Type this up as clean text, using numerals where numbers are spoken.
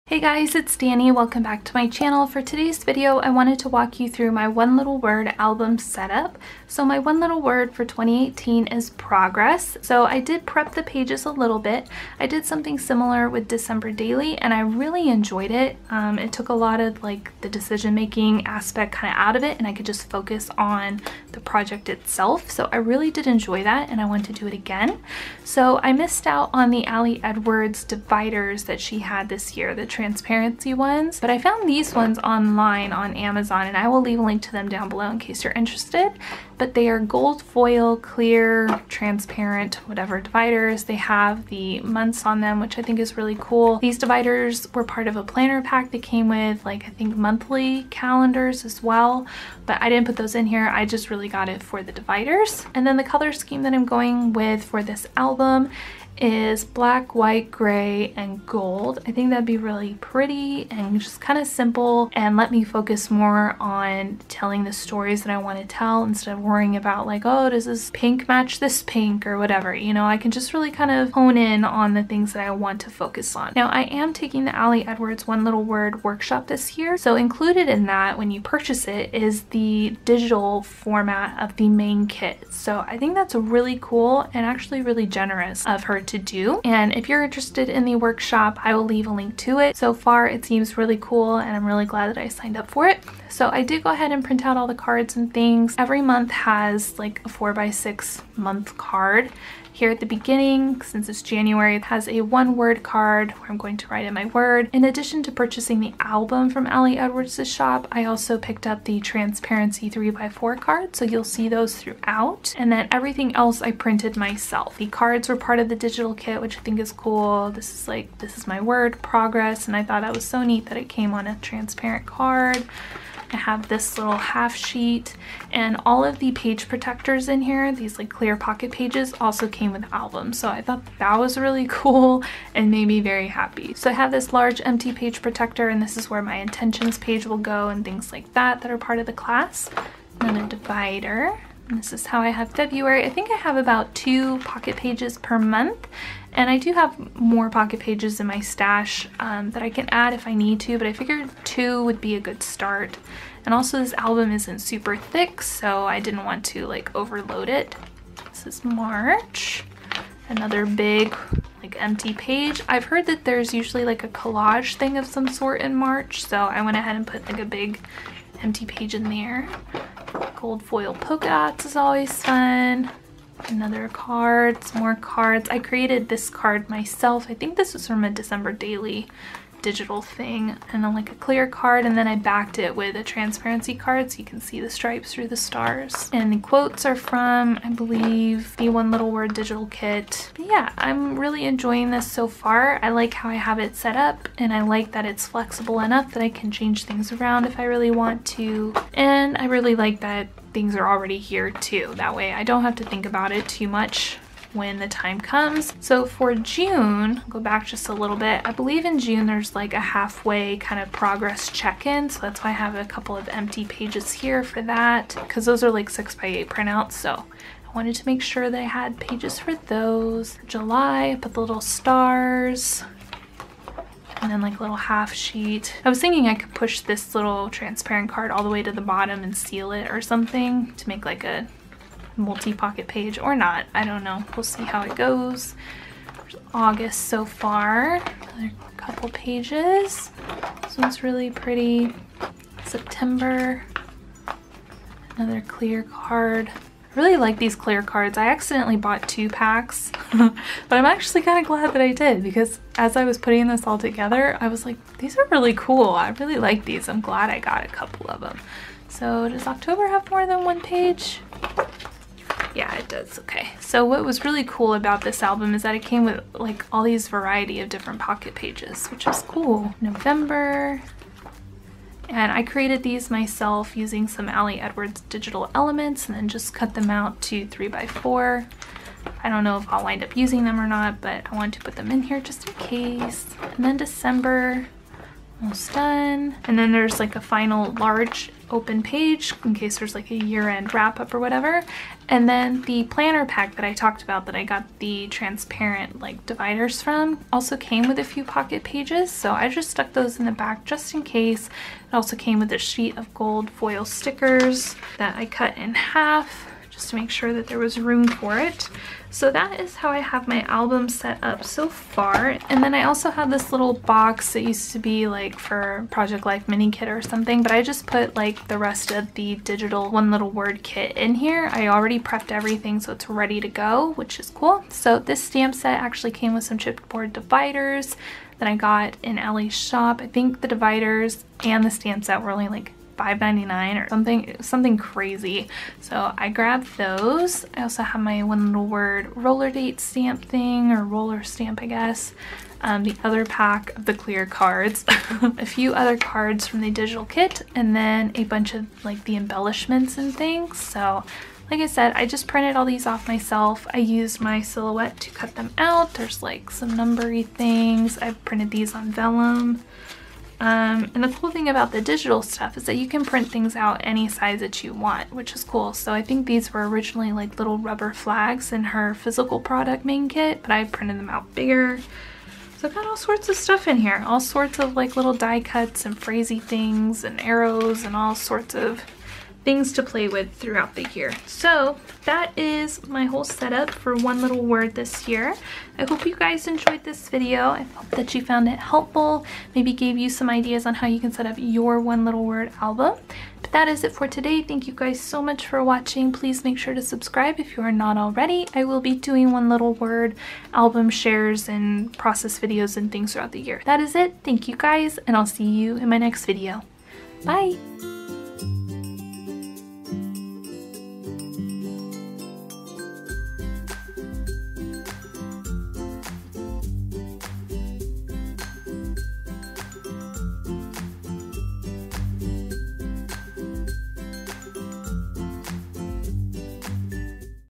Hey guys, it's Danny. Welcome back to my channel. For today's video, I wanted to walk you through my one little word album setup. So my one little word for 2018 is progress. So I did prep the pages a little bit. I did something similar with December Daily and I really enjoyed it. It took a lot of like the decision making aspect kind of out of it and I could just focus on the project itself. So I really did enjoy that and I want to do it again. So I missed out on the Ali Edwards dividers that she had this year, the transparency ones, but I found these ones online on Amazon and I will leave a link to them down below in case you're interested. But they are gold foil, clear, transparent, whatever dividers. They have the months on them, which I think is really cool. These dividers were part of a planner pack that came with like I think monthly calendars as well, but I didn't put those in here. I just really got it for the dividers. And then the color scheme that I'm going with for this album is black, white, gray, and gold. I think that'd be really pretty and just kind of simple and let me focus more on telling the stories that I want to tell instead of worrying about like, oh, does this pink match this pink or whatever, you know. I can just really kind of hone in on the things that I want to focus on. Now I am taking the Ali Edwards One Little Word workshop this year, so included in that when you purchase it is the digital format of the main kit. So I think that's really cool and actually really generous of her to do. And if you're interested in the workshop, I will leave a link to it. So far it seems really cool and I'm really glad that I signed up for it. So I did go ahead and print out all the cards and things. Every month has like a 4x6 month card. Here at the beginning, since it's January, it has a one-word card where I'm going to write in my word. In addition to purchasing the album from Ali Edwards' shop, I also picked up the transparency 3x4 cards, so you'll see those throughout. And then everything else I printed myself. The cards were part of the digital kit, which I think is cool. This is my word, progress, and I thought that was so neat that it came on a transparent card. I have this little half sheet and all of the page protectors in here, these like clear pocket pages, also came with albums. So I thought that was really cool and made me very happy. So I have this large empty page protector and this is where my intentions page will go and things like that that are part of the class. Another divider. And this is how I have February. I think I have about 2 pocket pages per month. And I do have more pocket pages in my stash that I can add if I need to, but I figured 2 would be a good start. And also this album isn't super thick, so I didn't want to like overload it. This is March. Another big like empty page. I've heard that there's usually like a collage thing of some sort in March, so I went ahead and put like a big empty page in there. Gold foil polka dots is always fun. Another card, some more cards. I created this card myself. I think this was from a December Daily digital thing, and then like a clear card, and then I backed it with a transparency card so you can see the stripes through the stars. And the quotes are from, I believe, the One Little Word digital kit. But yeah, I'm really enjoying this so far. I like how I have it set up and I like that it's flexible enough that I can change things around if I really want to. And I really like that things are already here too. That way I don't have to think about it too much when the time comes. So for June, I'll go back just a little bit. I believe in June there's like a halfway kind of progress check-in, so that's why I have a couple of empty pages here for that, because those are like 6x8 printouts, so I wanted to make sure that I had pages for those. For July, I put the little stars and then like a little half sheet. I was thinking I could push this little transparent card all the way to the bottom and seal it or something to make like a multi-pocket page, or not, I don't know, we'll see how it goes. There's August so far, another couple pages. This one's really pretty. September, another clear card. I really like these clear cards. I accidentally bought 2 packs but I'm actually kind of glad that I did, because as I was putting this all together I was like, these are really cool. I really like these. I'm glad I got a couple of them. So does October have more than 1 page? Yeah, it does. Okay. So what was really cool about this album is that it came with like all these variety of different pocket pages, which is cool. November. And I created these myself using some Ali Edwards digital elements and then just cut them out to 3x4. I don't know if I'll wind up using them or not, but I wanted to put them in here just in case. And then December, Almost done. And then there's like a final large open page in case there's like a year-end wrap-up or whatever. And then the planner pack that I talked about that I got the transparent like dividers from also came with a few pocket pages, so I just stuck those in the back just in case. It also came with a sheet of gold foil stickers that I cut in half just to make sure that there was room for it. So that is how I have my album set up so far. And then I also have this little box that used to be like for Project Life mini kit or something, but I just put like the rest of the digital one little word kit in here. I already prepped everything so it's ready to go, which is cool. So this stamp set actually came with some chipboard dividers that I got in Ellie's shop. I think the dividers and the stamp set were only like $5.99 or something crazy. So I grabbed those. I also have my one little word roller date stamp thing, or roller stamp I guess. The other pack of the clear cards, a few other cards from the digital kit, and then a bunch of like the embellishments and things. So like I said, I just printed all these off myself. I used my silhouette to cut them out. There's like some numbery things. I've printed these on vellum. And the cool thing about the digital stuff is that you can print things out any size that you want, which is cool. So I think these were originally like little rubber flags in her physical product main kit, but I printed them out bigger. So I've got all sorts of stuff in here, all sorts of like little die cuts and phrasey things and arrows and all sorts of things to play with throughout the year. So that is my whole setup for one little word this year. I hope you guys enjoyed this video. I hope that you found it helpful, maybe gave you some ideas on how you can set up your one little word album. But that is it for today. Thank you guys so much for watching. Please make sure to subscribe if you are not already. I will be doing one little word album shares and process videos and things throughout the year. That is it. Thank you guys, and I'll see you in my next video. Bye!